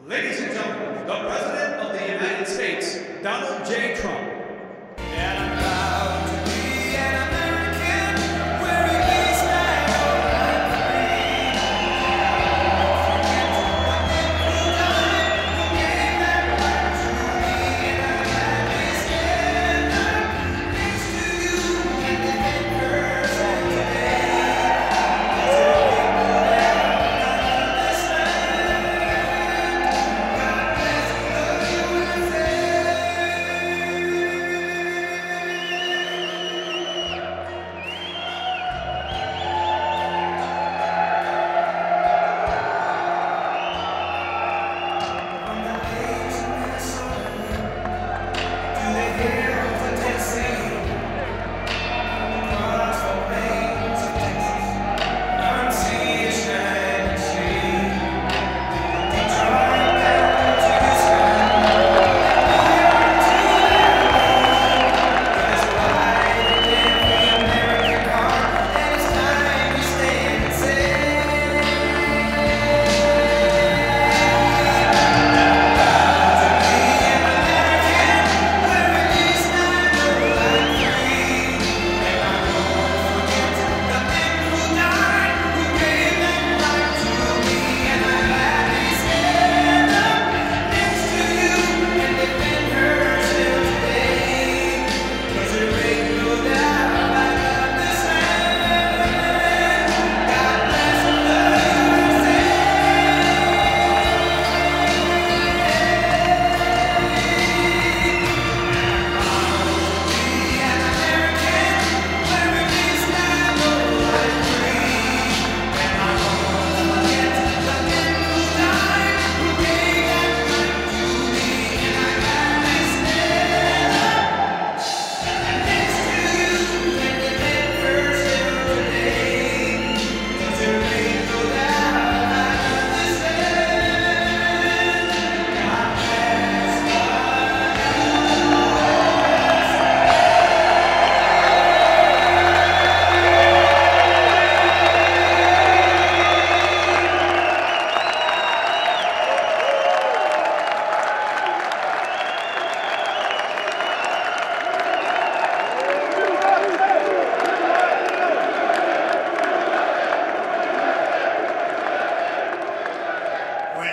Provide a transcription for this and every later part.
Ladies and gentlemen, the President of the United States, Donald J. Trump. And I'm proud to be an American, where at least I know I'm free. Forget the men who died, who gave that right to me, and I gladly stand up next to you and defend person today.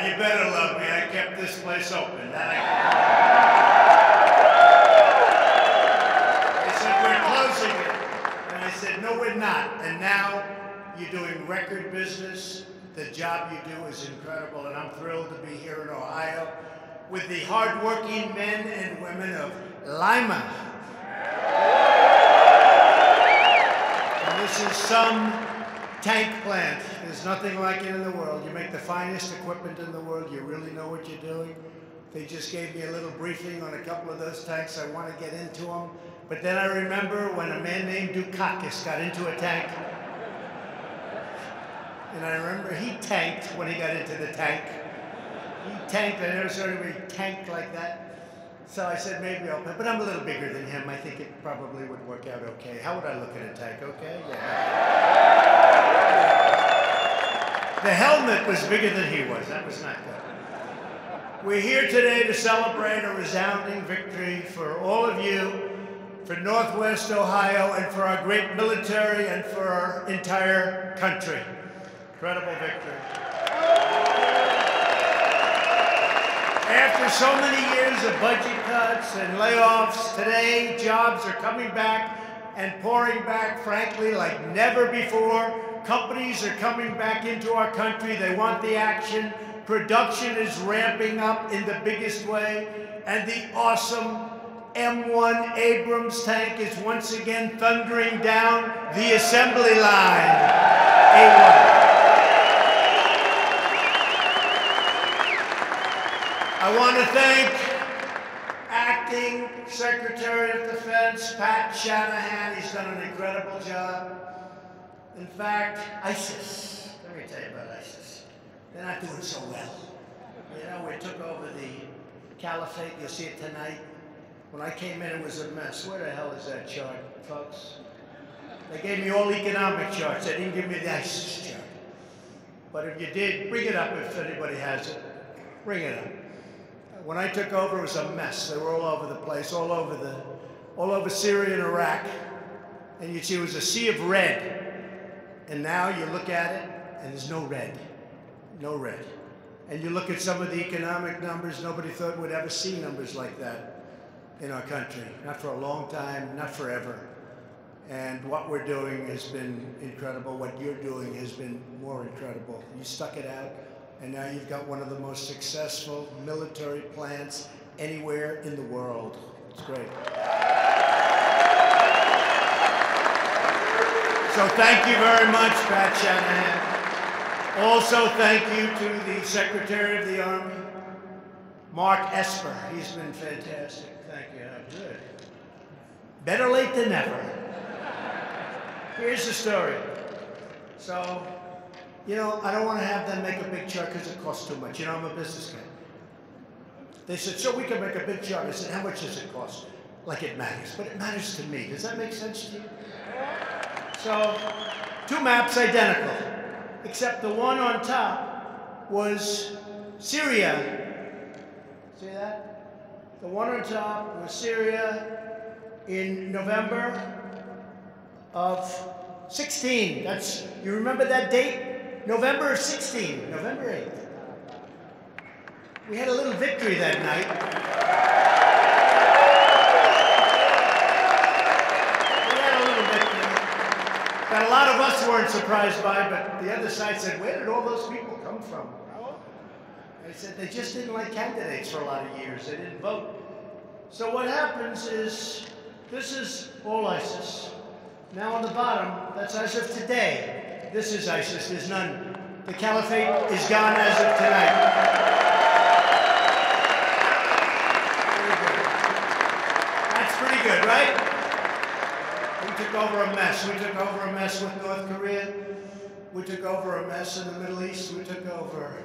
You better love me. I kept this place open. They said, we're closing it. And I said, no, we're not. And now you're doing record business. The job you do is incredible. And I'm thrilled to be here in Ohio with the hardworking men and women of Lima. And this is some tank plant. There's nothing like it in the world. You make the finest equipment in the world. You really know what you're doing. They just gave me a little briefing on a couple of those tanks. I want to get into them. But then I remember when a man named Dukakis got into a tank. And I remember he tanked when he got into the tank. He tanked. I never saw anybody tank like that. So I said, maybe I'll, but I'm a little bigger than him. I think it probably would work out okay. How would I look in a tank? Okay? Yeah. The helmet was bigger than he was. That was not good. We're here today to celebrate a resounding victory for all of you, for Northwest Ohio, and for our great military, and for our entire country. Incredible victory. After so many years of budget cuts and layoffs, today jobs are coming back and pouring back, frankly, like never before. Companies are coming back into our country. They want the action. Production is ramping up in the biggest way. And the awesome M1 Abrams tank is once again thundering down the assembly line. A1. I want to thank Acting Secretary of Defense Pat Shanahan. He's done an incredible job. In fact, ISIS, let me tell you about ISIS. They're not doing so well. You know, we took over the caliphate. You'll see it tonight. When I came in, it was a mess. Where the hell is that chart, folks? They gave me all economic charts. They didn't give me the ISIS chart. But if you did, bring it up if anybody has it. Bring it up. When I took over, it was a mess. They were all over the place, all over Syria and Iraq. And you'd see it was a sea of red. And now you look at it, and there's no red. No red. And you look at some of the economic numbers, nobody thought we'd ever see numbers like that in our country. Not for a long time, not forever. And what we're doing has been incredible. What you're doing has been more incredible. You stuck it out, and now you've got one of the most successful military plants anywhere in the world. It's great. So thank you very much, Pat Shanahan. Also, thank you to the Secretary of the Army, Mark Esper. He's been fantastic. Thank you. Good. Better late than never. Here's the story. So, you know, I don't want to have them make a big chart because it costs too much. You know, I'm a business guy. They said, so we can make a big chart. I said, how much does it cost? Like it matters. But it matters to me. Does that make sense to you? So, two maps identical. Except the one on top was Syria. See that? The one on top was Syria in November of 16. That's, you remember that date? November of 16, November 8th. We had a little victory that night. We had a little victory that a lot of us weren't surprised by, but the other side said, where did all those people come from? They said they just didn't like candidates for a lot of years. They didn't vote. So what happens is, this is all ISIS. Now on the bottom, that's as of today. This is ISIS, there's none. The caliphate is gone as of tonight. Very good. That's pretty good, right? We took over a mess. We took over a mess with North Korea. We took over a mess in the Middle East. We took over.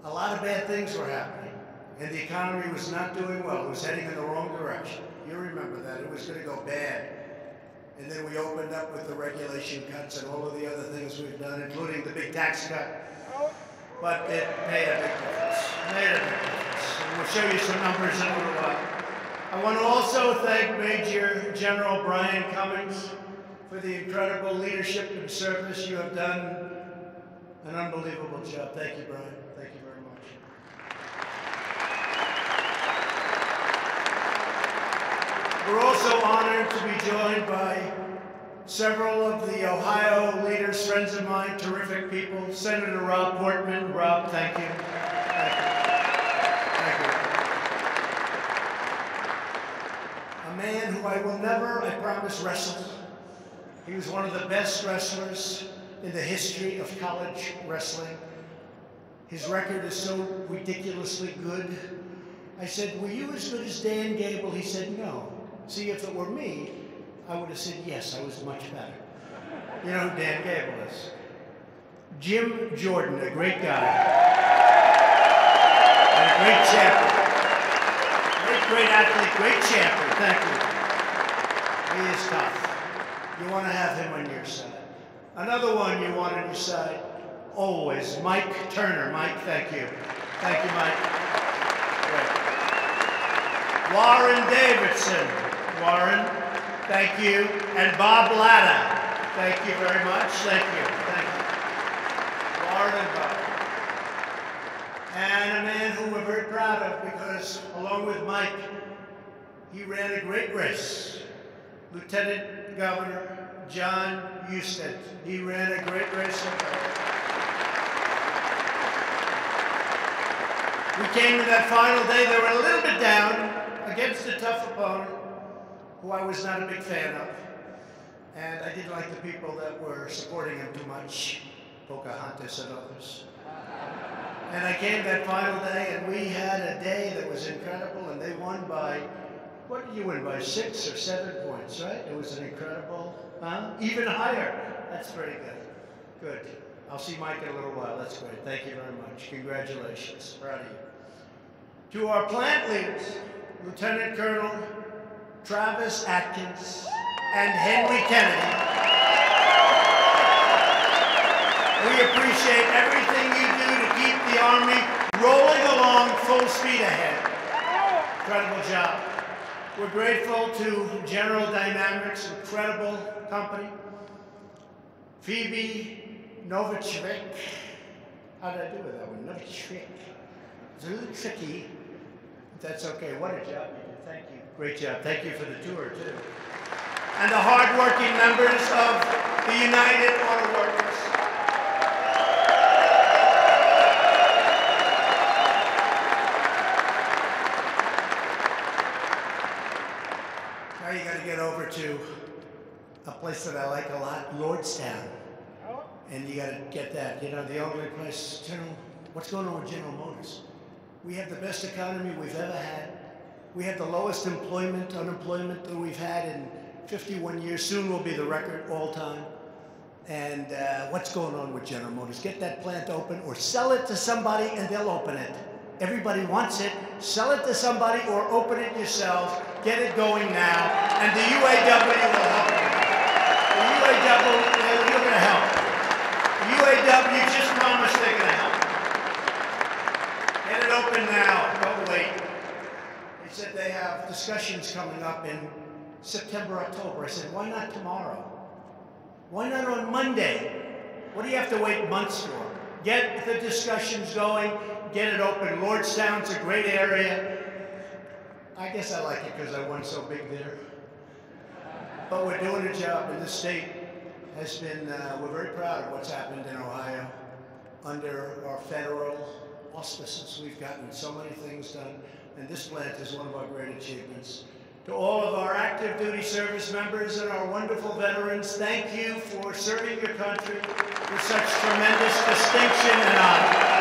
A lot of bad things were happening. And the economy was not doing well. It was heading in the wrong direction. You remember that. It was going to go bad. And then we opened up with the regulation cuts and all of the other things we've done, including the big tax cut. But it made a big difference. It made a big difference. And we'll show you some numbers in a little while. I want to also thank Major General Brian Cummings for the incredible leadership and service. You have done an unbelievable job. Thank you, Brian. Thank you very much. We're also honored to be joined by several of the Ohio leaders, friends of mine, terrific people. Senator Rob Portman. Rob, thank you. Thank you. Thank you. A man who I will never, I promise, wrestle. He was one of the best wrestlers in the history of college wrestling. His record is so ridiculously good. I said, were you as good as Dan Gable? He said, no. See, if it were me, I would have said, yes, I was much better. You know who Dan Gable is? Jim Jordan, a great guy. And a great champion. Great athlete, great champion, thank you. He is tough. You want to have him on your side. Another one you want on your side, always, Mike Turner. Mike, thank you. Thank you, Mike. Great. Warren Davidson. Warren, thank you. And Bob Latta. Thank you very much. Thank you. Thank you. Warren and Bob. And a man who we're very proud of because, along with Mike, he ran a great race. Lieutenant Governor John Husted. He ran a great race. We came to that final day. They were a little bit down against a tough opponent who I was not a big fan of. And I didn't like the people that were supporting him too much, Pocahontas and others. And I came that final day, and we had a day that was incredible, and they won by, what did you win, by 6 or 7 points, right? It was an incredible, even higher. That's pretty good. Good. I'll see Mike in a little while. That's great. Thank you very much. Congratulations. Proud of you. To our plant leaders, Lieutenant Colonel Travis Atkins and Henry Kennedy, we appreciate everything you do to keep the Army rolling along full speed ahead. Incredible job. We're grateful to General Dynamics, incredible company. Phoebe Novachvik. How did I do with that one? Novachvik. It's a little tricky. That's okay. What a job you did. Thank you. Great job. Thank you for the tour, too. And the hard-working members of the United Auto Workers. Now you got to get over to a place that I like a lot, Lordstown. And you got to get that. You know, the only place, what's going on with General Motors? We have the best economy we've ever had. We have the lowest unemployment that we've had in 51 years. Soon will be the record all time. And what's going on with General Motors? Get that plant open or sell it to somebody and they'll open it. Everybody wants it. Sell it to somebody or open it yourselves. Get it going now. And the UAW will help you. The UAW, you're going to help. The UAW just promised they're going to help. Get it open now. Don't wait. They said they have discussions coming up in September, October. I said, why not tomorrow? Why not on Monday? What do you have to wait months for? Get the discussions going. Get it open. Lordstown's a great area. I guess I like it because I won so big there. But we're doing a job, and the state has been, we're very proud of what's happened in Ohio. Under our federal auspices, we've gotten so many things done, and this plant is one of our great achievements. To all of our active duty service members and our wonderful veterans, thank you for serving your country with such tremendous distinction and honor.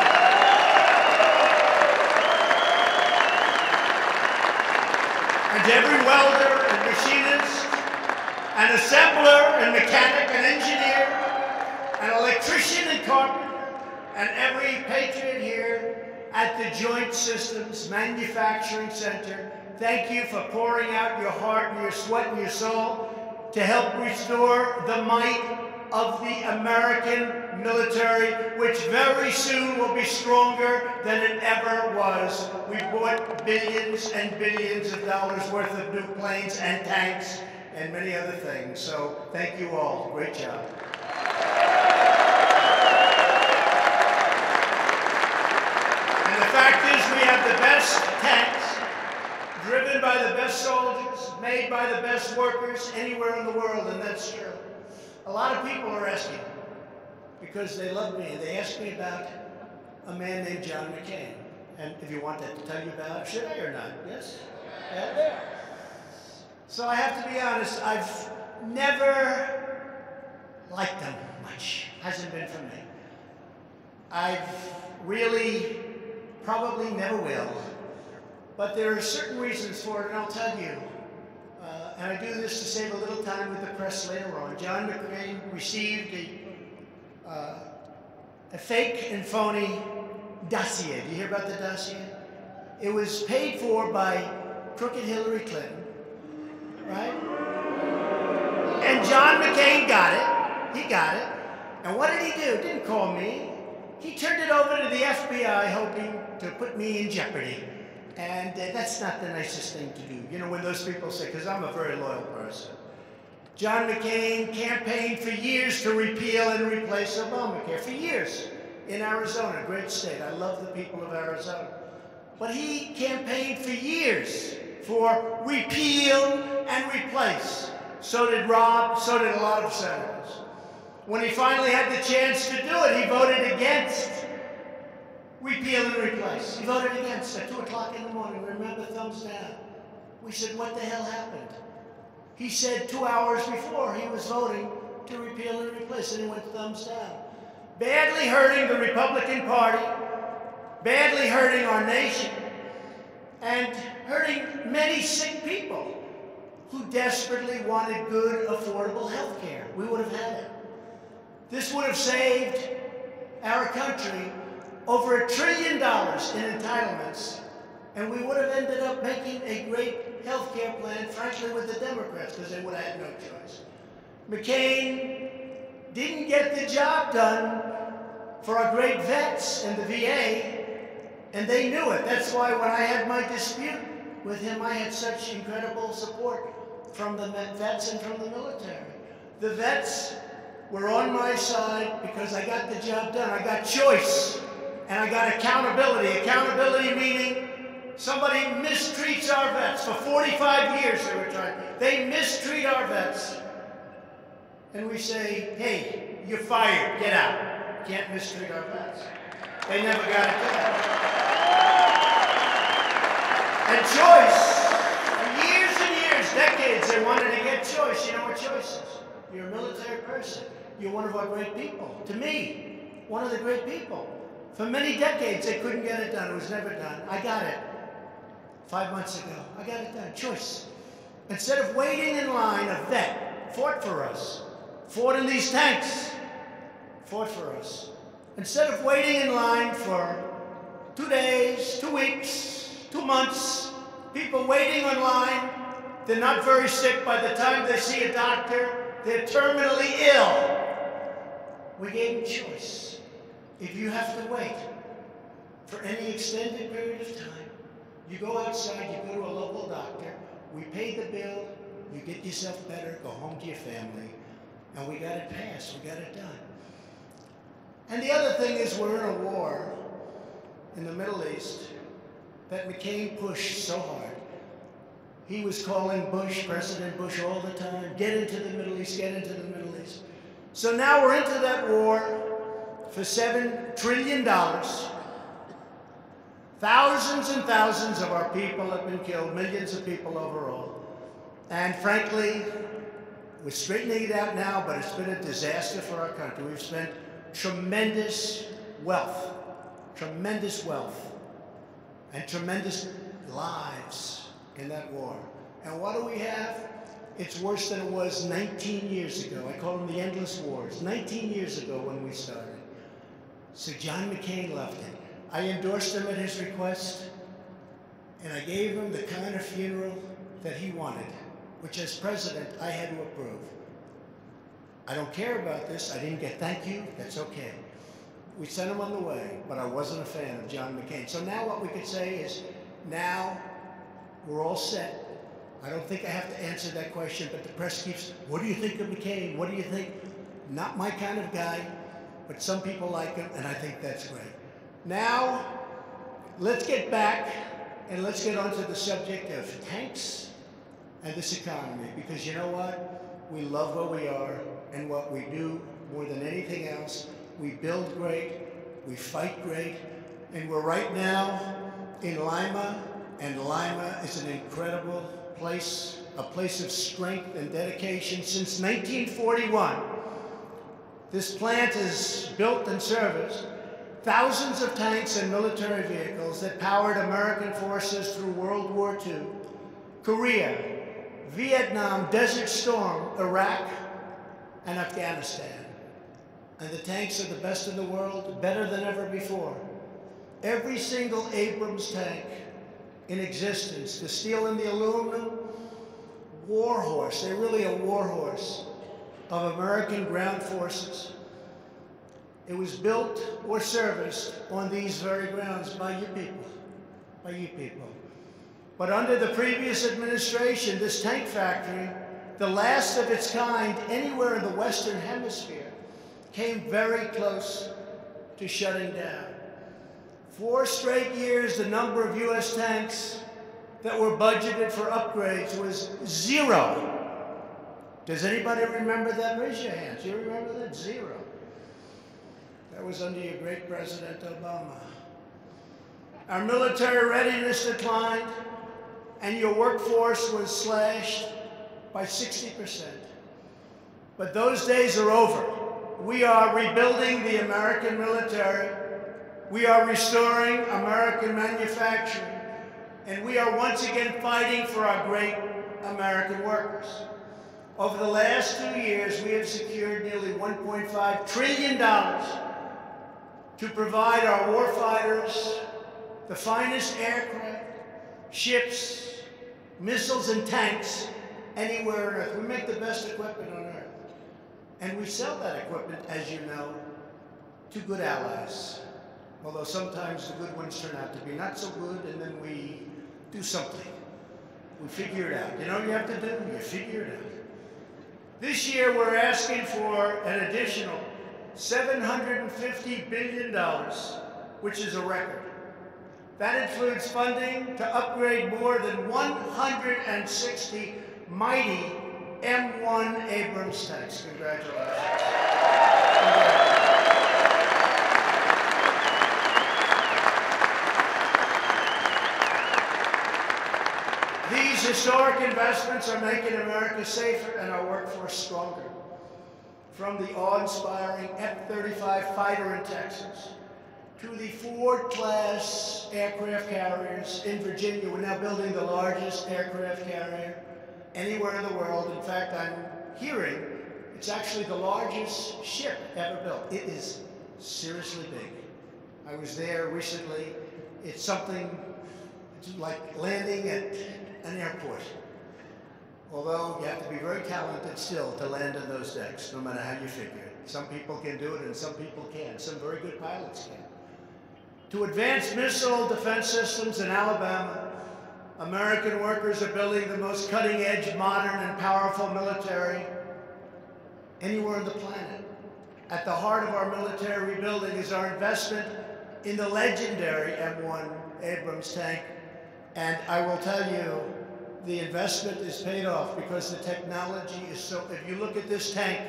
And to every welder and machinist, and assembler and mechanic and engineer, and electrician and carpenter, and every patriot here at the Joint Systems Manufacturing Center, thank you for pouring out your heart and your sweat and your soul to help restore the might of the American military, which very soon will be stronger than it ever was. We bought billions and billions of dollars worth of new planes and tanks and many other things. So thank you all. Great job. And the fact is we have the best tanks, driven by the best soldiers, made by the best workers anywhere in the world, and that's true. A lot of people are asking, because they love me, and they ask me about a man named John McCain. And if you want that to tell you about, should I or not? Yes? Yeah? So I have to be honest, I've never liked him much. Hasn't been for me. I've really probably never will. But there are certain reasons for it, and I'll tell you. And I do this to save a little time with the press later on. John McCain received a fake and phony dossier. Do you hear about the dossier? It was paid for by crooked Hillary Clinton, right? And John McCain got it. He got it. And what did he do? Didn't call me. He turned it over to the FBI, hoping to put me in jeopardy. And that's not the nicest thing to do. You know, when those people say, because I'm a very loyal person. John McCain campaigned for years to repeal and replace Obamacare. For years. In Arizona, great state. I love the people of Arizona. But he campaigned for years for repeal and replace. So did Rob, so did a lot of senators. When he finally had the chance to do it, he voted against repeal and replace. He voted against at 2 o'clock in the morning. Remember, thumbs down. We said, what the hell happened? He said 2 hours before he was voting to repeal and replace, and he went thumbs down. Badly hurting the Republican Party, badly hurting our nation, and hurting many sick people who desperately wanted good, affordable health care. We would have had it. This would have saved our country over $1 trillion in entitlements, and we would have ended up making a great health care plan, frankly, with the Democrats, because they would have had no choice. McCain didn't get the job done for our great vets in the VA, And they knew it. That's why when I had my dispute with him, I had such incredible support from the vets and from the military. The vets were on my side because I got the job done. I got choice and I got accountability. Accountability meaning somebody mistreats our vets. For 45 years they were trying. They mistreat our vets. And we say, hey, you're fired, get out. You can't mistreat our vets. They never got it done. And choice, for years and years, decades, they wanted to get choice. You know what choice is? You're a military person. You're one of our great people. To me, one of the great people. For many decades, they couldn't get it done. It was never done. I got it 5 months ago. I got it done. Choice. Instead of waiting in line, a vet fought for us. Fought in these tanks. Fought for us. Instead of waiting in line for 2 days, 2 weeks, 2 months, people waiting online, they're not very sick. By the time they see a doctor, they're terminally ill. We gave them choice. If you have to wait for any extended period of time, you go outside, you go to a local doctor, we pay the bill, you get yourself better, go home to your family, and we got it passed, we got it done. And the other thing is we're in a war in the Middle East that McCain pushed so hard. He was calling Bush, President Bush, all the time, get into the Middle East, get into the Middle East. So now we're into that war for $7 trillion. Thousands and thousands of our people have been killed, millions of people overall. And frankly, we're straightening it out now, but it's been a disaster for our country. We've spent tremendous wealth, and tremendous lives in that war. And what do we have? It's worse than it was 19 years ago. I call them the endless wars. 19 years ago when we started. So John McCain loved it. I endorsed him at his request, and I gave him the kind of funeral that he wanted, which as president, I had to approve. I don't care about this. I didn't get thank you. That's okay. We sent him on the way, but I wasn't a fan of John McCain. So now what we could say is, now we're all set. I don't think I have to answer that question, but the press keeps, what do you think of McCain? What do you think? Not my kind of guy, but some people like him, and I think that's great. Now, let's get back and let's get onto the subject of tanks and this economy, because you know what? We love where we are and what we do more than anything else. We build great, we fight great, and we're right now in Lima, and Lima is an incredible place, a place of strength and dedication. Since 1941, this plant has built and serviced thousands of tanks and military vehicles that powered American forces through World War II, Korea, Vietnam, Desert Storm, Iraq, and Afghanistan. And the tanks are the best in the world, better than ever before. Every single Abrams tank in existence, the steel and the aluminum, warhorse, they're really a warhorse of American ground forces. It was built or serviced on these very grounds by you people, But under the previous administration, this tank factory, the last of its kind anywhere in the Western Hemisphere, came very close to shutting down. 4 straight years, the number of U.S. tanks that were budgeted for upgrades was 0. Does anybody remember that? Raise your hands. You remember that? 0. That was under your great President Obama. Our military readiness declined, and your workforce was slashed by 60%. But those days are over. We are rebuilding the American military. We are restoring American manufacturing. And we are once again fighting for our great American workers. Over the last 2 years, we have secured nearly $1.5 trillion to provide our warfighters the finest aircraft, ships, missiles, and tanks anywhere on Earth. We make the best equipment on Earth. And we sell that equipment, as you know, to good allies. Although sometimes the good ones turn out to be not so good, and then we do something. We figure it out. You know what you have to do? You figure it out. This year, we're asking for an additional $750 billion, which is a record. That includes funding to upgrade more than 160 mighty M1 Abrams tanks. Congratulations. These historic investments are making America safer and our workforce stronger. From the awe-inspiring F-35 fighter in Texas to the Ford-class aircraft carriers in Virginia. We're now building the largest aircraft carrier anywhere in the world. In fact, I'm hearing it's actually the largest ship ever built. It is seriously big. I was there recently. It's something like landing at an airport. Although you have to be very talented still to land on those decks, no matter how you figure it. Some people can do it and some people can't. Some very good pilots can. To advance missile defense systems in Alabama, American workers are building the most cutting-edge, modern, and powerful military anywhere on the planet. At the heart of our military rebuilding is our investment in the legendary M1 Abrams tank. And I will tell you, the investment is paid off because the technology is so, if you look at this tank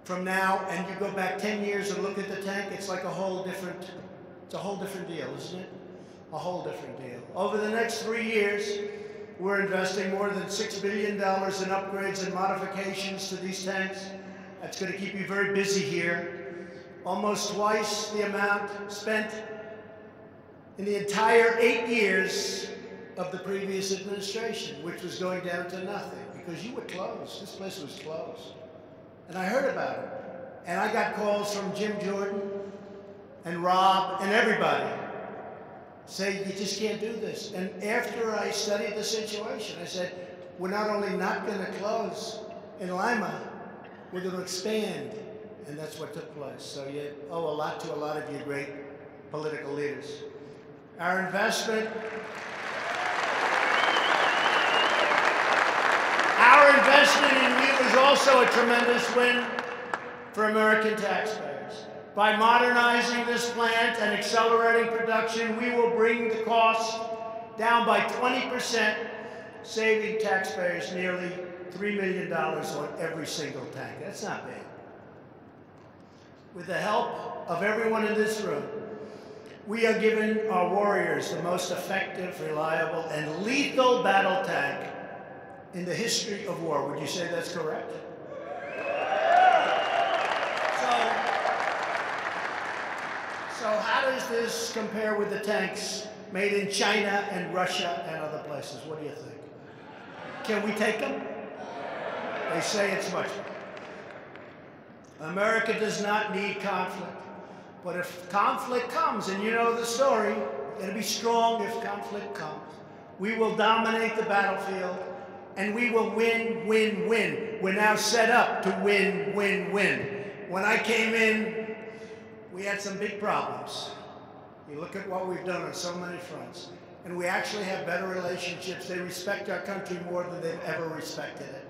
from now and you go back 10 years and look at the tank, it's like a whole different, it's a whole different deal, isn't it? A whole different deal. Over the next 3 years, we're investing more than $6 billion in upgrades and modifications to these tanks. That's going to keep you very busy here. Almost twice the amount spent in the entire 8 years of the previous administration, which was going down to nothing because you were closed. This place was closed. And I heard about it. And I got calls from Jim Jordan and Rob and everybody say, you just can't do this. And after I studied the situation, I said, we're not only not going to close in Lima, we're going to expand. And that's what took place. So you owe a lot to a lot of you great political leaders. Our investment in you is also a tremendous win for American taxpayers. By modernizing this plant and accelerating production, we will bring the cost down by 20%, saving taxpayers nearly $3 million on every single tank. That's not bad. With the help of everyone in this room, we are giving our warriors the most effective, reliable, and lethal battle tank in the history of war. Would you say that's correct? So how does this compare with the tanks made in China and Russia and other places? What do you think? Can we take them? They say it's much better. America does not need conflict. But if conflict comes, and you know the story, it'll be strong if conflict comes. We will dominate the battlefield, and we will win, win, win. We're now set up to win, win, win. When I came in, we had some big problems. You look at what we've done on so many fronts, and we actually have better relationships. They respect our country more than they've ever respected it.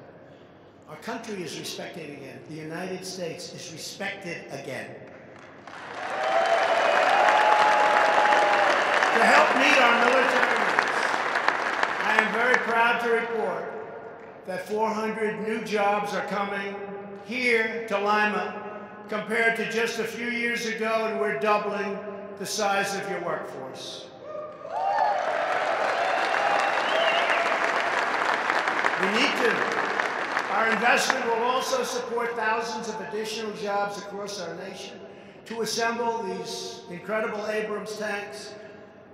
Our country is respected again. The United States is respected again. To help meet our military needs, I am very proud to report that 400 new jobs are coming here to Lima compared to just a few years ago, and we're doubling the size of your workforce. We need to. Our investment will also support thousands of additional jobs across our nation to assemble these incredible Abrams tanks.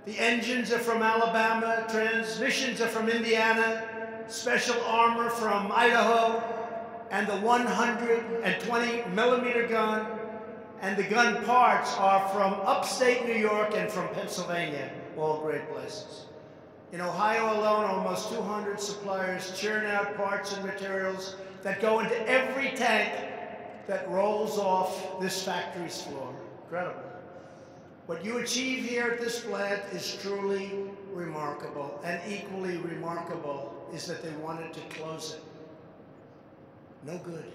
The engines are from Alabama, transmissions are from Indiana, special armor from Idaho, and the 120-millimeter gun and the gun parts are from upstate New York and from Pennsylvania, all great places. In Ohio alone, almost 200 suppliers churn out parts and materials that go into every tank that rolls off this factory's floor. Incredible. What you achieve here at this plant is truly remarkable, and equally remarkable is that they wanted to close it. No good.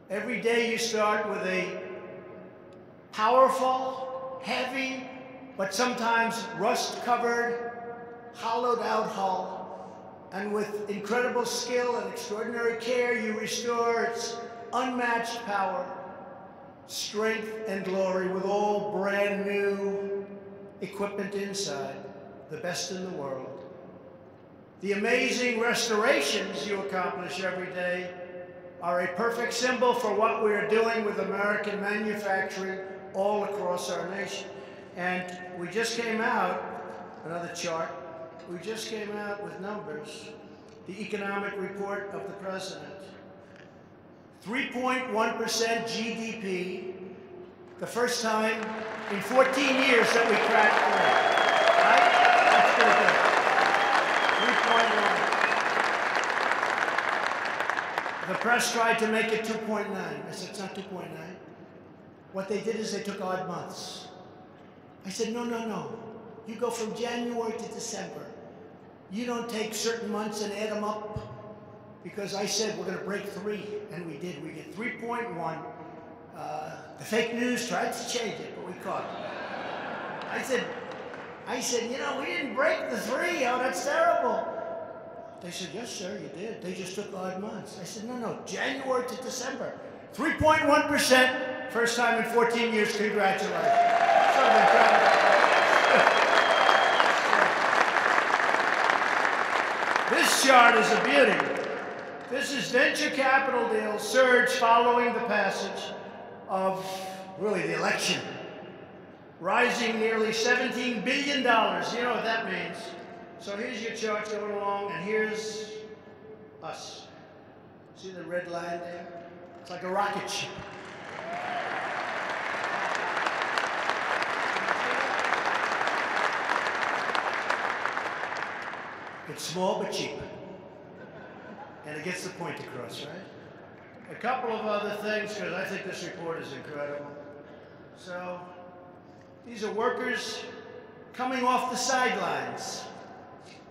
Every day you start with a powerful, heavy, but sometimes rust-covered, hollowed-out hull, and with incredible skill and extraordinary care, you restore its unmatched power, strength, and glory with all brand new equipment inside, the best in the world. The amazing restorations you accomplish every day are a perfect symbol for what we're doing with American manufacturing all across our nation. And we just came out, another chart, we just came out with numbers, the economic report of the president. 3.1% GDP, the first time in 14 years that we cracked through, right? That's pretty good. 3.1. The press tried to make it 2.9. I said, it's not 2.9. What they did is they took odd months. I said, no, no, no. You go from January to December. You don't take certain months and add them up. Because I said we're going to break 3, and we did. We did 3.1. The fake news tried to change it, but we caught it. I said, you know, we didn't break the 3. Oh, that's terrible. They said, yes, sir, you did. They just took odd months. I said, no, no, January to December. 3.1%, first time in 14 years. Congratulations. So incredible. This chart is a beauty. This is venture capital deals surge following the passage of, really, the election, rising nearly $17 billion. You know what that means. So here's your chart going along, and here's us. See the red line there? It's like a rocket ship. It's small but cheap. And it gets the point across, right? A couple of other things, because I think this report is incredible. So, these are workers coming off the sidelines.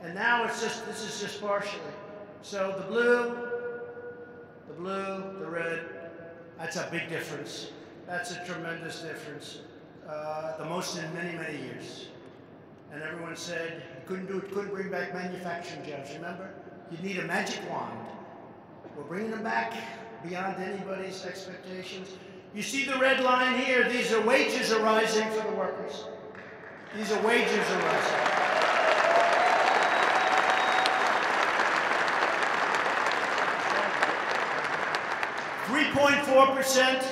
And now it's just, this is just partially. So the blue, the red, that's a big difference. That's a tremendous difference. The most in many, many years. And everyone said, you couldn't do it, couldn't bring back manufacturing jobs, remember? You need a magic wand. We're bringing them back beyond anybody's expectations. You see the red line here, these are wages are rising for the workers. These are wages are rising. 3.4%.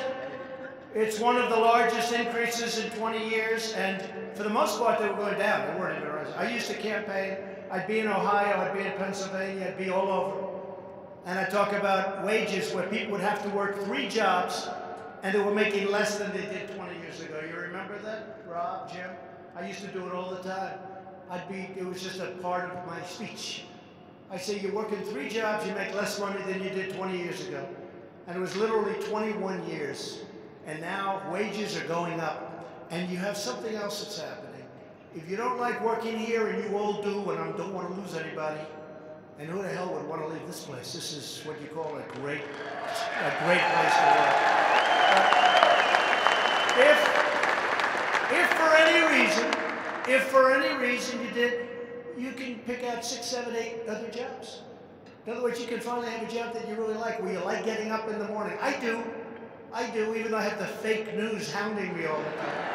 It's one of the largest increases in 20 years, and for the most part, they were going down. They weren't even rising. I used to campaign. I'd be in Ohio, I'd be in Pennsylvania, I'd be all over. And I'd talk about wages where people would have to work 3 jobs, and they were making less than they did 20 years ago. You remember that, Rob, Jim? I used to do it all the time. It was just a part of my speech. I say, you're working 3 jobs, you make less money than you did 20 years ago. And it was literally 21 years. And now wages are going up. And you have something else that's happening. If you don't like working here, and you all do, and I don't want to lose anybody, and who the hell would want to leave this place? This is what you call a great place to work. But if for any reason you did, you can pick out 6, 7, 8 other jobs. In other words, you can finally have a job that you really like, where you like getting up in the morning. I do, even though I have the fake news hounding me all the time.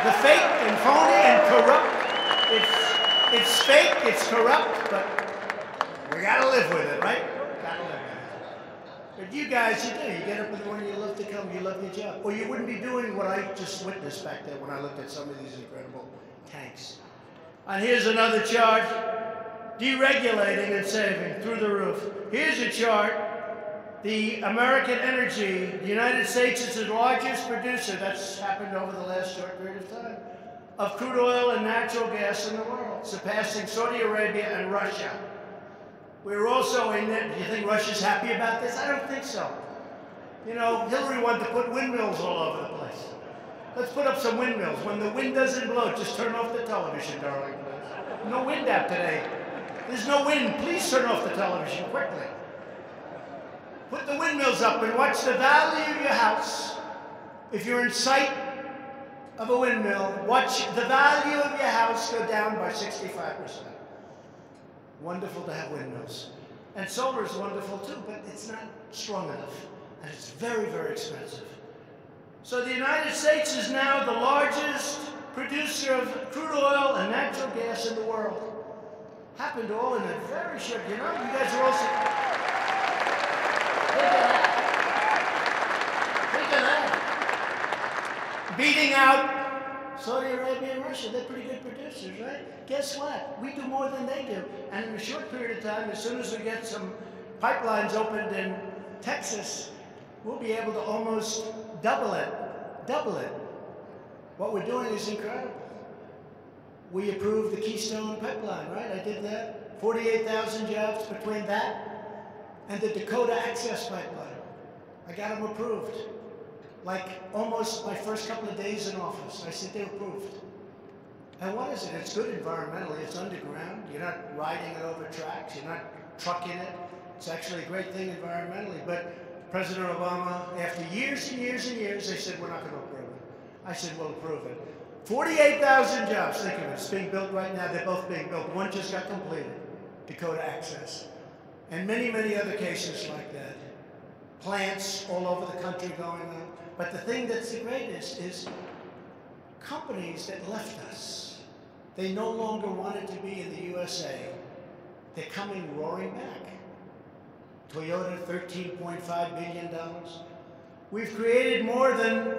The fake and phony and corrupt, it's fake, it's corrupt, but we gotta live with it, right? Gotta live with it. But you guys, you do. You get up in the morning, you love to come, you love your job. Or you wouldn't be doing what I just witnessed back there when I looked at some of these incredible tanks. And here's another chart. Deregulating and saving through the roof. Here's a chart. The American energy, the United States is the largest producer, that's happened over the last short period of time, of crude oil and natural gas in the world, surpassing Saudi Arabia and Russia. We're also in it. Do you think Russia's happy about this? I don't think so. You know, Hillary wanted to put windmills all over the place. Let's put up some windmills. When the wind doesn't blow, just turn off the television, darling, please. No wind out today. There's no wind. Please turn off the television quickly. Put the windmills up and watch the value of your house. If you're in sight of a windmill, watch the value of your house go down by 65%. Wonderful to have windmills. And solar is wonderful too, but it's not strong enough. And it's very, very expensive. So the United States is now the largest producer of crude oil and natural gas in the world. Happened all in a very short, you know, you guys are also, think of that. Beating out Saudi Arabia and Russia, they're pretty good producers, right? Guess what? We do more than they do. And in a short period of time, as soon as we get some pipelines opened in Texas, we'll be able to almost double it. What we're doing is incredible. We approved the Keystone Pipeline, right? I did that. 48,000 jobs between that and the Dakota Access Pipeline. I got them approved. Like almost my first couple of days in office, I said they're approved. And what is it? It's good environmentally. It's underground. You're not riding it over tracks. You're not trucking it. It's actually a great thing environmentally. But President Obama, after years and years and years, they said, we're not going to approve it. I said, we'll approve it. 48,000 jobs. Think of it. It's being built right now. They're both being built. One just got completed, Dakota Access. And many, many other cases like that. Plants all over the country going on. But the thing that's the greatest is companies that left us. They no longer wanted to be in the USA. They're coming roaring back. Toyota, $13.5 billion. We've created more than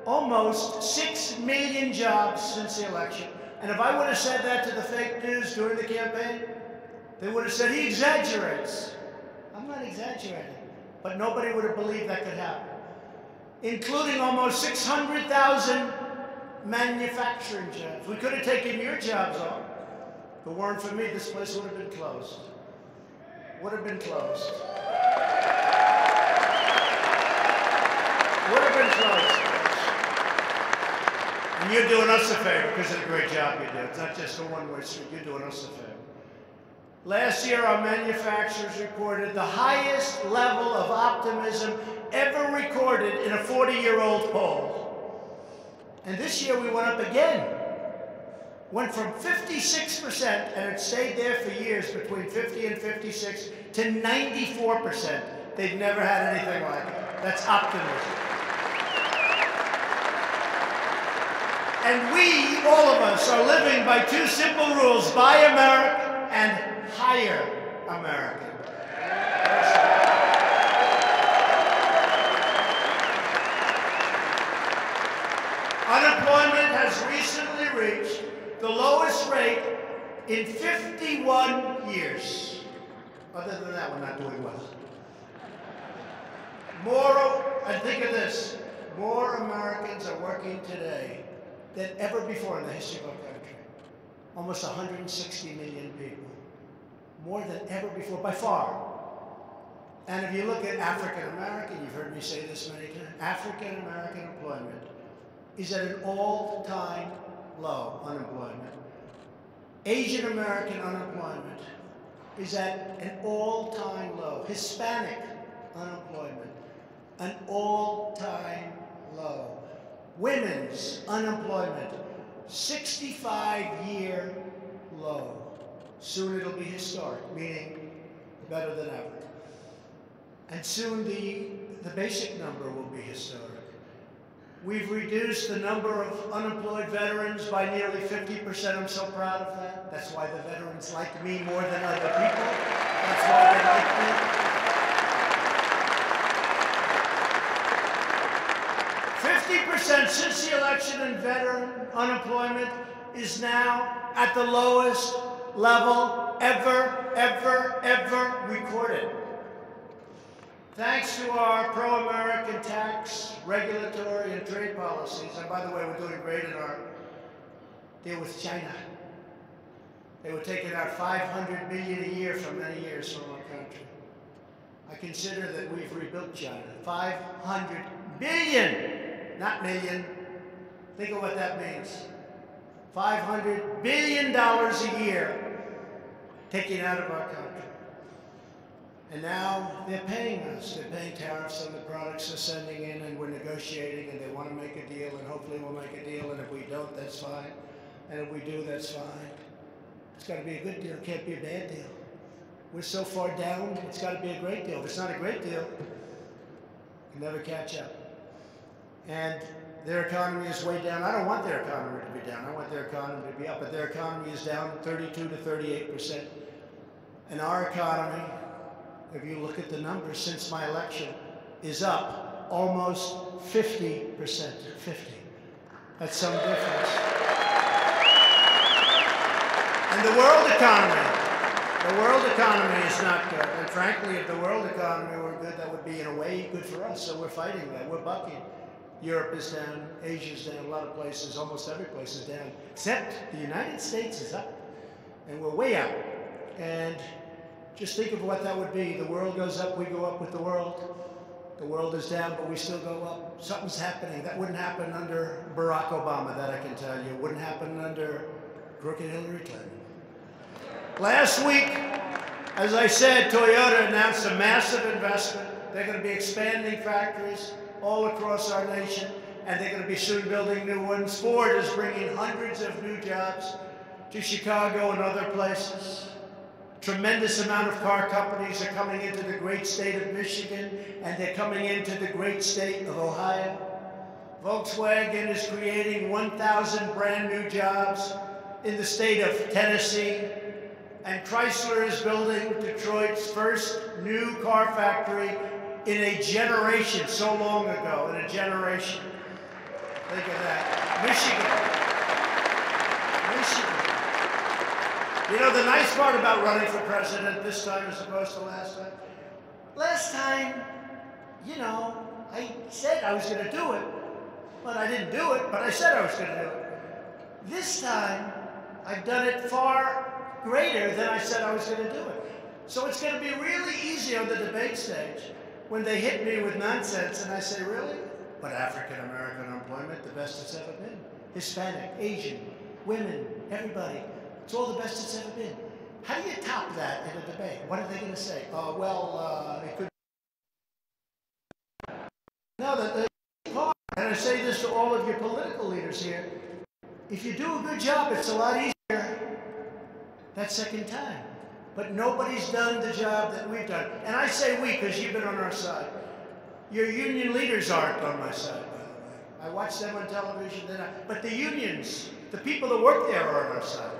almost 6 million jobs since the election. And if I would have said that to the fake news during the campaign, they would have said, he exaggerates. I'm not exaggerating. But nobody would have believed that could happen. Including almost 600,000 manufacturing jobs. We could have taken your jobs off. If it weren't for me, this place would have been closed. Would have been closed. Would have been closed. And you're doing us a favor because of the great job you do. It's not just a one-way street. You're doing us a favor. Last year, our manufacturers recorded the highest level of optimism ever recorded in a 40-year-old poll. And this year, we went up again. Went from 56%, and it stayed there for years, between 50 and 56, to 94%. They've never had anything like it. That's optimism. And we, all of us, are living by two simple rules: buy American and hire American. Unemployment has recently reached the lowest rate in 51 years. Other than that, we're not doing well. And think of this, more Americans are working today than ever before in the history of our country. Almost 160 million people. More than ever before, by far. And if you look at African American, you've heard me say this many times, African American employment is at an all-time low unemployment. Asian American unemployment is at an all-time low. Hispanic unemployment, an all-time low. Women's unemployment, 65-year low. Soon it'll be historic, meaning better than ever. And soon the basic number will be historic. We've reduced the number of unemployed veterans by nearly 50%. I'm so proud of that. That's why the veterans like me more than other people. That's why they like me. 50% since the election, and veteran unemployment is now at the lowest level ever recorded. Thanks to our pro-American tax, regulatory, and trade policies, and by the way, we're doing great in our deal with China. They were taking out $500 billion a year for many years from our country. I consider that we've rebuilt China. $500 billion, not million, Think of what that means. $500 billion a year taken out of our country. And now they're paying us. They're paying tariffs on the products they're sending in, and we're negotiating, and they want to make a deal, and hopefully we'll make a deal, and if we don't, that's fine. And if we do, that's fine. It's got to be a good deal. It can't be a bad deal. We're so far down, it's got to be a great deal. If it's not a great deal, we'll never catch up. And their economy is way down. I don't want their economy to be down. I want their economy to be up, but their economy is down 32 to 38%. And our economy, if you look at the numbers since my election, is up almost 50%. 50. That's some difference. And the world economy is not good. And frankly, if the world economy were good, that would be in a way good for us. So we're fighting that. We're bucking. Europe is down, Asia's down, a lot of places, almost every place is down, except the United States is up. And we're way up. And just think of what that would be. The world goes up, we go up with the world. The world is down, but we still go up. Something's happening. That wouldn't happen under Barack Obama, that I can tell you. It wouldn't happen under crooked Hillary Clinton. Last week, as I said, Toyota announced a massive investment. They're going to be expanding factories all across our nation, and they're going to be soon building new ones. Ford is bringing hundreds of new jobs to Chicago and other places. Tremendous amount of car companies are coming into the great state of Michigan, and they're coming into the great state of Ohio. Volkswagen is creating 1,000 brand new jobs in the state of Tennessee, and Chrysler is building Detroit's first new car factory in a generation, so long ago, in a generation. Think of that. Michigan. You know, the nice part about running for president this time as opposed to last time? Last time, you know, I said I was going to do it, but I didn't do it, but I said I was going to do it. This time, I've done it far greater than I said I was going to do it. So it's going to be really easy on the debate stage when they hit me with nonsense and I say, really? But African-American unemployment, the best it's ever been. Hispanic, Asian, women, everybody. It's all the best it's ever been. How do you top that in a debate? What are they going to say? It could. No, and I say this to all of your political leaders here. If you do a good job, it's a lot easier that second time. But nobody's done the job that we've done. And I say we because you've been on our side. Your union leaders aren't on my side, by the way. I watch them on television. They're not. But the unions, the people that work there are on our side.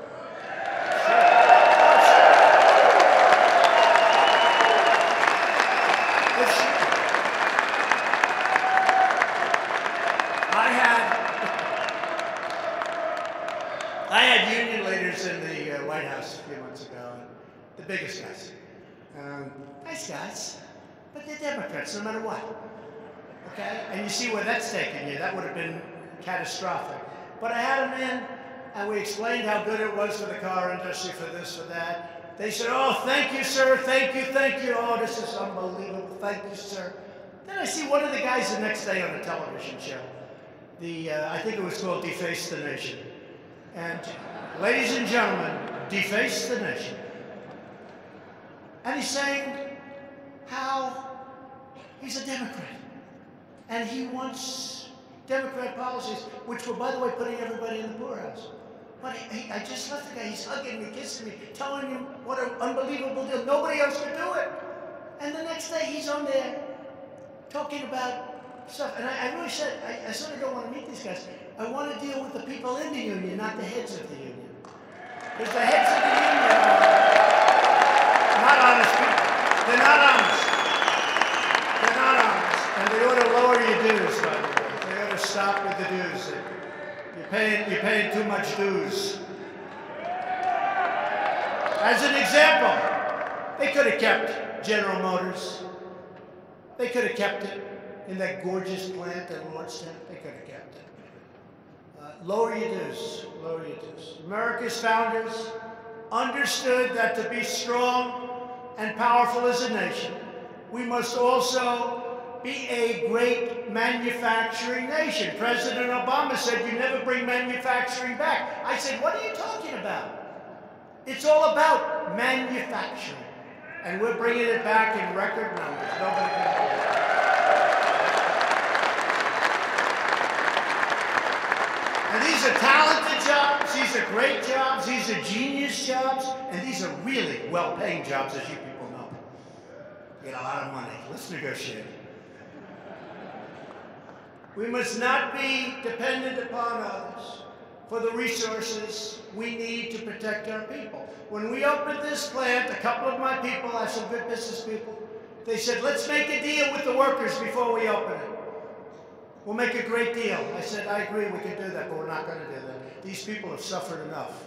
I had union leaders in the White House a few months ago, the biggest guys. Nice guys, but they're Democrats no matter what. Okay? And you see where that's taken you. That would have been catastrophic. But I had them in, and we explained how good it was for the car industry, for this, for that. They said, oh, thank you, sir, thank you, thank you. Oh, this is unbelievable, thank you, sir. Then I see one of the guys the next day on a television show. I think it was called Deface the Nation. And ladies and gentlemen, Deface the Nation. And he's saying how he's a Democrat. And he wants Democrat policies, which were, by the way, putting everybody in the poorhouse. But I just left the guy, he's hugging me, kissing me, telling him what an unbelievable deal. Nobody else could do it. And the next day, he's on there talking about stuff. And I really said, I sort of don't want to meet these guys. I want to deal with the people in the union, not the heads of the union. Because the heads of the union are not honest people. They're not honest. They're not honest. And they ought to lower your dues, by the way. They ought to stop with the dues. You're paying too much dues. As an example, they could have kept General Motors. They could have kept it in that gorgeous plant in Lordstown. They could have kept it. Lower your dues. Lower your dues. America's founders understood that to be strong and powerful as a nation, we must also be a great manufacturing nation. President Obama said you never bring manufacturing back. I said, what are you talking about? It's all about manufacturing. And we're bringing it back in record numbers. Nobody can do it. And these are talented jobs, these are great jobs, these are genius jobs, and these are really well-paying jobs, as you people know. You get a lot of money. Let's negotiate. We must not be dependent upon others for the resources we need to protect our people. When we opened this plant, a couple of my people, I have some good business people, they said, let's make a deal with the workers before we open it. We'll make a great deal. I said, I agree, we can do that, but we're not going to do that. These people have suffered enough.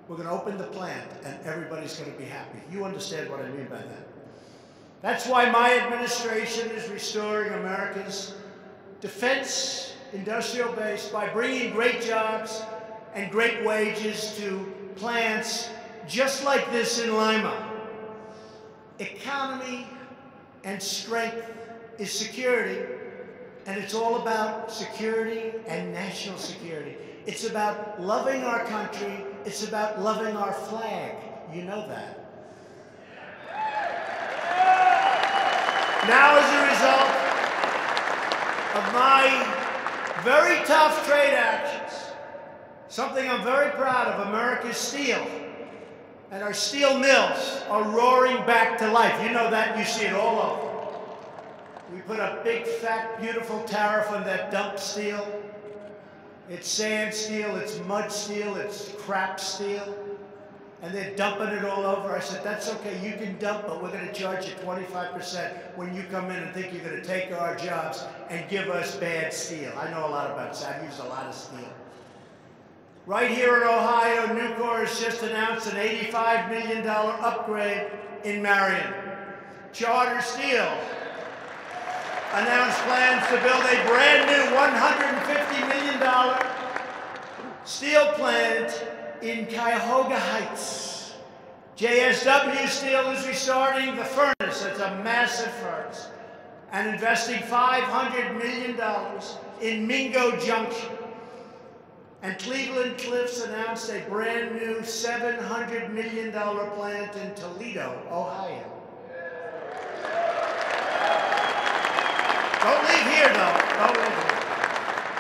We're going to open the plant, and everybody's going to be happy. You understand what I mean by that. That's why my administration is restoring America's defense industrial base by bringing great jobs and great wages to plants just like this in Lima. Economy and strength is security, and it's all about security and national security. It's about loving our country. It's about loving our flag. You know that. Now, as a result of my very tough trade actions, something I'm very proud of, America's steel and our steel mills are roaring back to life. You know that, you see it all over. We put a big, fat, beautiful tariff on that dump steel. It's sand steel, it's mud steel, it's crap steel. And they're dumping it all over. I said, that's okay, you can dump, but we're going to charge you 25% when you come in and think you're going to take our jobs and give us bad steel. I know a lot about this. I've used a lot of steel. Right here in Ohio, Nucor has just announced an $85 million upgrade in Marion. Charter Steel announced plans to build a brand new $150 million steel plant in Cuyahoga Heights. JSW Steel is restarting the furnace. It's a massive furnace. And investing $500 million in Mingo Junction. And Cleveland Cliffs announced a brand new $700 million plant in Toledo, Ohio. Don't leave here, though. Don't leave here.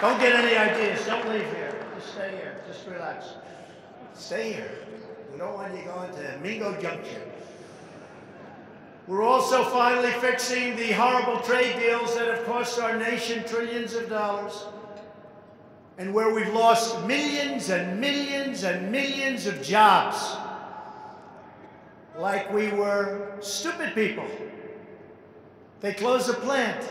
Don't get any ideas. Don't leave here. Just stay here. Just relax. Stay here. We don't want you going to Mingo Junction. We're also finally fixing the horrible trade deals that have cost our nation trillions of dollars, and where we've lost millions and millions and millions of jobs. Like we were stupid people. They close a plant.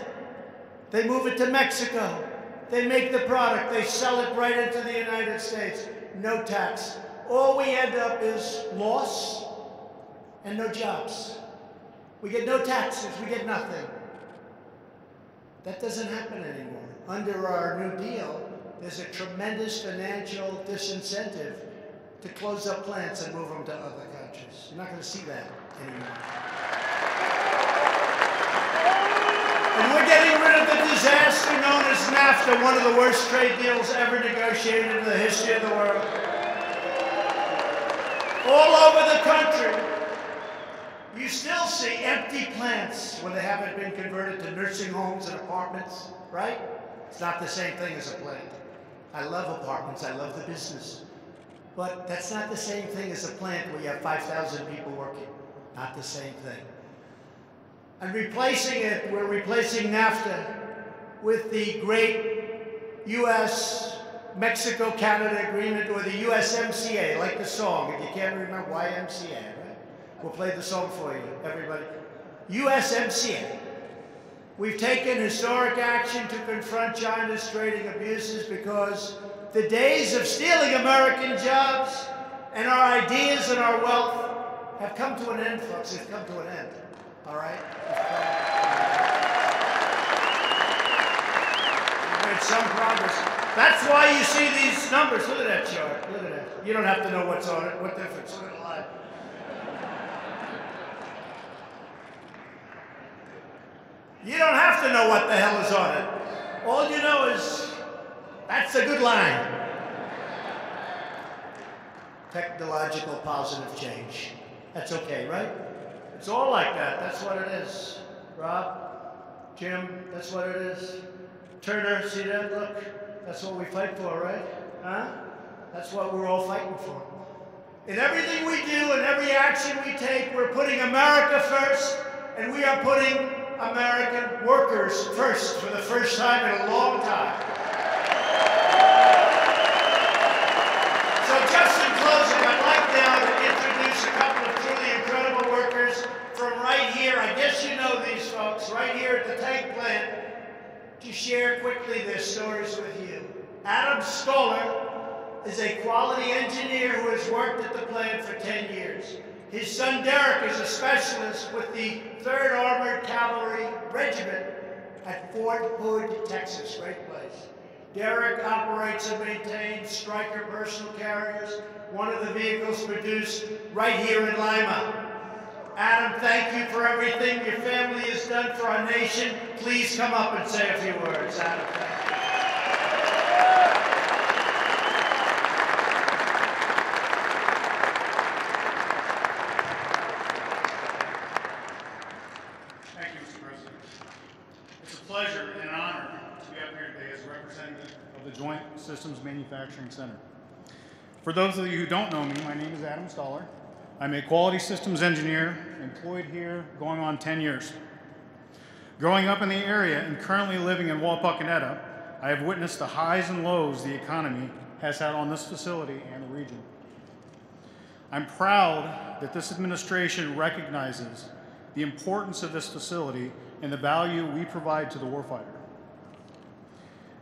They move it to Mexico. They make the product. They sell it right into the United States. No tax. All we end up is loss and no jobs. We get no taxes. We get nothing. That doesn't happen anymore. Under our New Deal, there's a tremendous financial disincentive to close up plants and move them to other countries. You're not going to see that anymore. And we're getting rid of the disaster known as NAFTA, one of the worst trade deals ever negotiated in the history of the world. All over the country, you still see empty plants when they haven't been converted to nursing homes and apartments, right? It's not the same thing as a plant. I love apartments, I love the business. But that's not the same thing as a plant where you have 5,000 people working. Not the same thing. And replacing it, we're replacing NAFTA with the great U.S.-Mexico-Canada agreement, or the USMCA, like the song. If you can't remember, YMCA, right? We'll play the song for you, everybody. USMCA. We've taken historic action to confront China's trading abuses because the days of stealing American jobs and our ideas and our wealth have come to an end, folks. They've come to an end. All right? We've made some progress. That's why you see these numbers. Look at that chart. Look at that. You don't have to know what's on it. What difference? Look at the line. You don't have to know what the hell is on it. All you know is, that's a good line. Technological positive change. That's okay, right? It's all like that. That's what it is. Rob, Jim, that's what it is. Turner, see that? Look, that's what we fight for, right? Huh? That's what we're all fighting for. In everything we do and every action we take, we're putting America first, and we are putting American workers first for the first time in a long time. So just in closing, I'd like now to introduce a couple of truly incredible workers from right here. I guess you know these folks, right here at the tank plant, to share quickly their stories with you. Adam Stoller is a quality engineer who has worked at the plant for 10 years. His son Derek is a specialist with the 3rd Armored Cavalry Regiment at Fort Hood, Texas. Great place. Derek operates and maintains Stryker personal carriers, one of the vehicles produced right here in Lima. Adam, thank you for everything your family has done for our nation. Please come up and say a few words. Adam, thank you. Thank you, Mr. President. It's a pleasure and an honor to be up here today as a representative of the Joint Systems Manufacturing Center. For those of you who don't know me, my name is Adam Stoller. I'm a quality systems engineer employed here going on 10 years. Growing up in the area and currently living in Wapakoneta, I have witnessed the highs and lows the economy has had on this facility and the region. I'm proud that this administration recognizes the importance of this facility and the value we provide to the warfighter.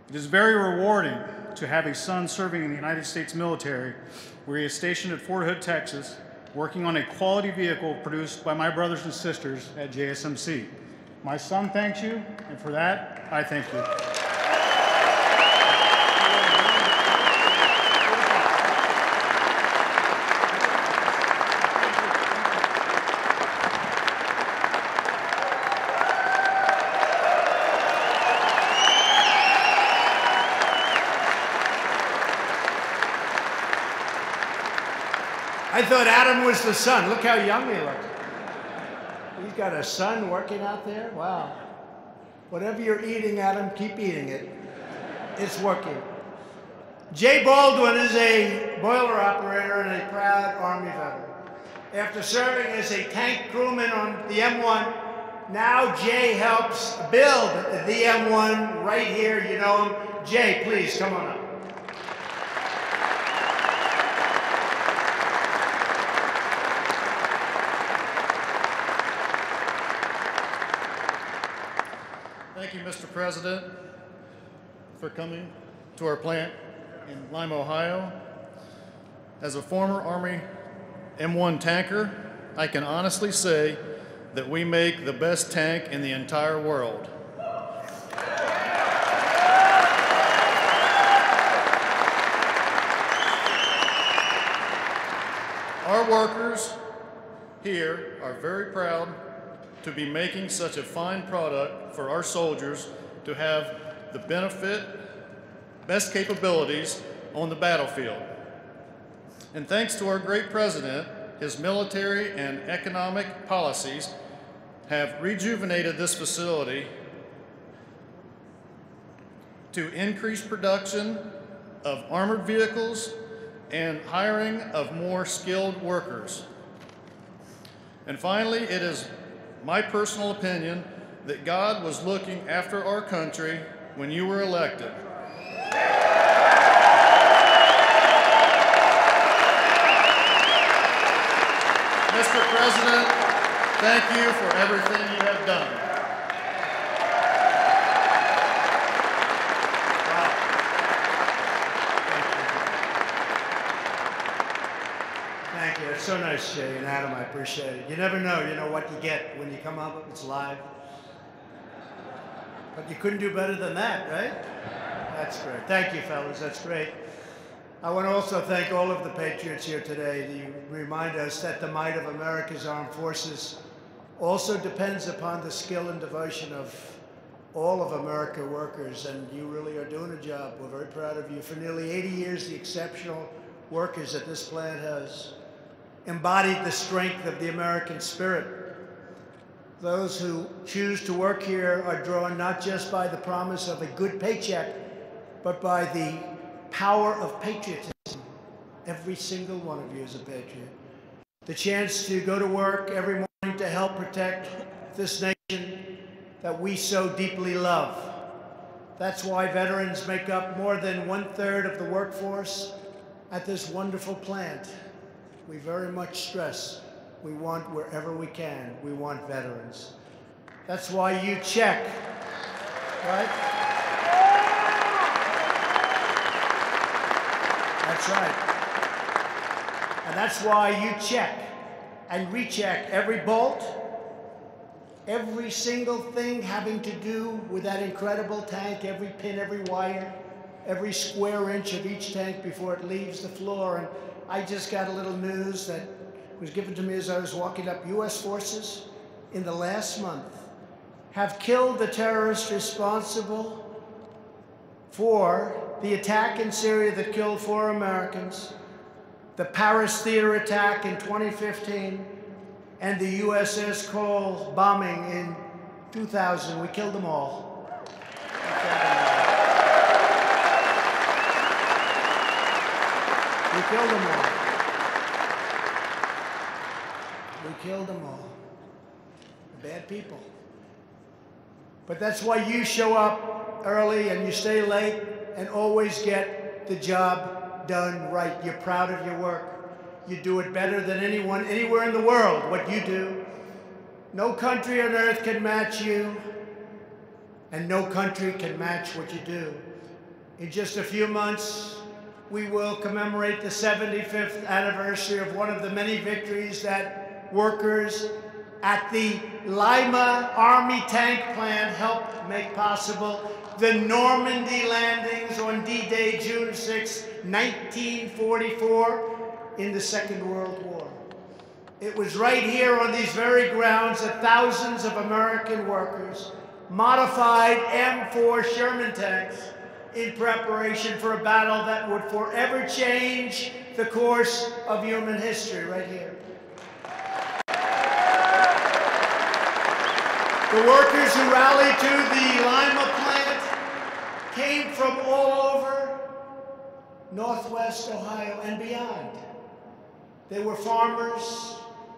It is very rewarding to have a son serving in the United States military, where he is stationed at Fort Hood, Texas, working on a quality vehicle produced by my brothers and sisters at JSMC. My son thanks you, and for that, I thank you. I thought Adam was the son. Look how young he looks. He's got a son working out there? Wow. Whatever you're eating, Adam, keep eating it. It's working. Jay Baldwin is a boiler operator and a proud Army veteran. After serving as a tank crewman on the M1, now Jay helps build the M1 right here. You know him. Jay, please, come on up. Thank you, Mr. President, for coming to our plant in Lima, Ohio. As a former Army M1 tanker, I can honestly say that we make the best tank in the entire world. Our workers here are very proud to be making such a fine product for our soldiers to have the benefit, best capabilities on the battlefield. And thanks to our great president, his military and economic policies have rejuvenated this facility to increase production of armored vehicles and hiring of more skilled workers. And finally, it is my personal opinion that God was looking after our country when you were elected. Mr. President, thank you for everything you have done. Wow. Thank you. It's so nice, Jay and Adam. I appreciate it. You never know, what you get when you come up. It's live. But you couldn't do better than that, right? That's great. Thank you, fellas. That's great. I want to also thank all of the patriots here today. You remind us that the might of America's armed forces also depends upon the skill and devotion of all of America workers, and you really are doing a job. We're very proud of you. For nearly 80 years, the exceptional workers at this plant has embodied the strength of the American spirit. Those who choose to work here are drawn not just by the promise of a good paycheck, but by the power of patriotism. Every single one of you is a patriot. The chance to go to work every morning to help protect this nation that we so deeply love. That's why veterans make up more than 1/3 of the workforce at this wonderful plant. We very much stress we want, wherever we can, we want veterans. That's why you check, right? That's right. And that's why you check and recheck every bolt, every single thing having to do with that incredible tank, every pin, every wire, every square inch of each tank before it leaves the floor. And I just got a little news that was given to me as I was walking up. U.S. forces in the last month have killed the terrorist responsible for the attack in Syria that killed 4 Americans, the Paris theater attack in 2015, and the USS Cole bombing in 2000. We killed them all. We killed them all. We killed them all. They're bad people. But that's why you show up early and you stay late and always get the job done right. You're proud of your work. You do it better than anyone, anywhere in the world, what you do. No country on earth can match you, and no country can match what you do. In just a few months, we will commemorate the 75th anniversary of one of the many victories that workers at the Lima Army Tank Plant helped make possible. The Normandy landings on D-Day, June 6, 1944, in the Second World War. It was right here on these very grounds that thousands of American workers modified M4 Sherman tanks in preparation for a battle that would forever change the course of human history, right here. The workers who rallied to the Lima plant came from all over Northwest Ohio and beyond. They were farmers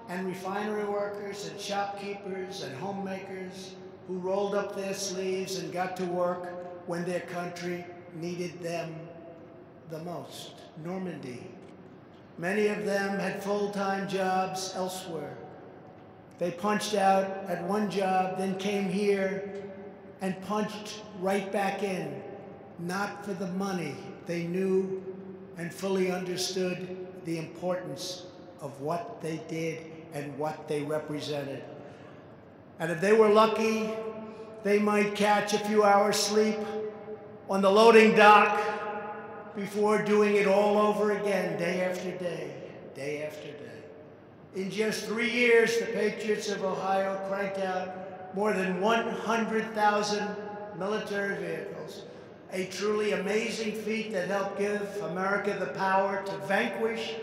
and refinery workers and shopkeepers and homemakers who rolled up their sleeves and got to work when their country needed them the most. Normandy. Many of them had full-time jobs elsewhere. They punched out at one job, then came here and punched right back in, not for the money. They knew and fully understood the importance of what they did and what they represented. And if they were lucky, they might catch a few hours sleep on the loading dock before doing it all over again, day after day, day after day. In just 3 years, the Patriots of Ohio cranked out more than 100,000 military vehicles, a truly amazing feat that helped give America the power to vanquish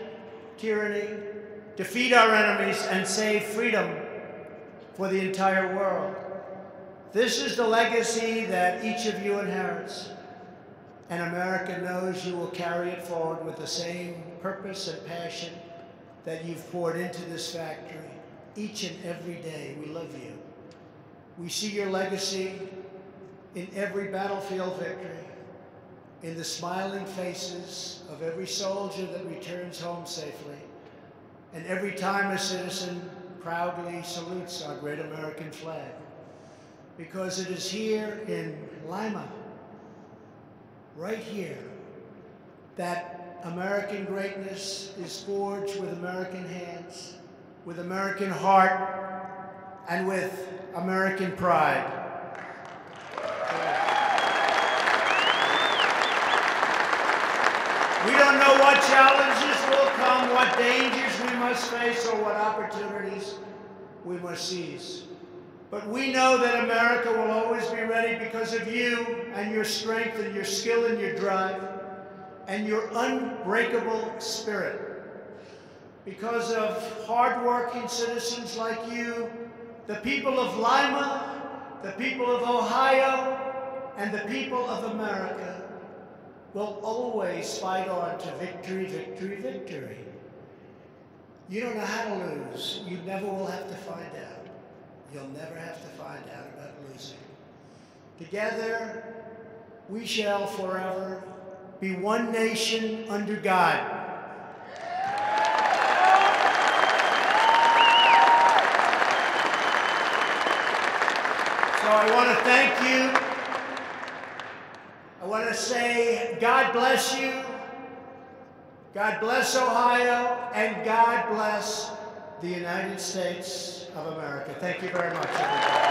tyranny, defeat our enemies, and save freedom for the entire world. This is the legacy that each of you inherits, and America knows you will carry it forward with the same purpose and passion that you've poured into this factory each and every day. We love you. We see your legacy in every battlefield victory, in the smiling faces of every soldier that returns home safely, and every time a citizen proudly salutes our great American flag. Because it is here in Lima, right here, that American greatness is forged with American hands, with American heart, and with American pride. We don't know what challenges will come, what dangers we must face, or what opportunities, we must seize. But we know that America will always be ready because of you and your strength and your skill and your drive and your unbreakable spirit. Because of hardworking citizens like you, the people of Lima, the people of Ohio, and the people of America will always fight on to victory, victory, victory. You don't know how to lose. You never will have to find out. You'll never have to find out about losing. Together, we shall forever be one nation under God. So I want to thank you. I want to say God bless you, God bless Ohio, and God bless the United States of America. Thank you very much, everybody.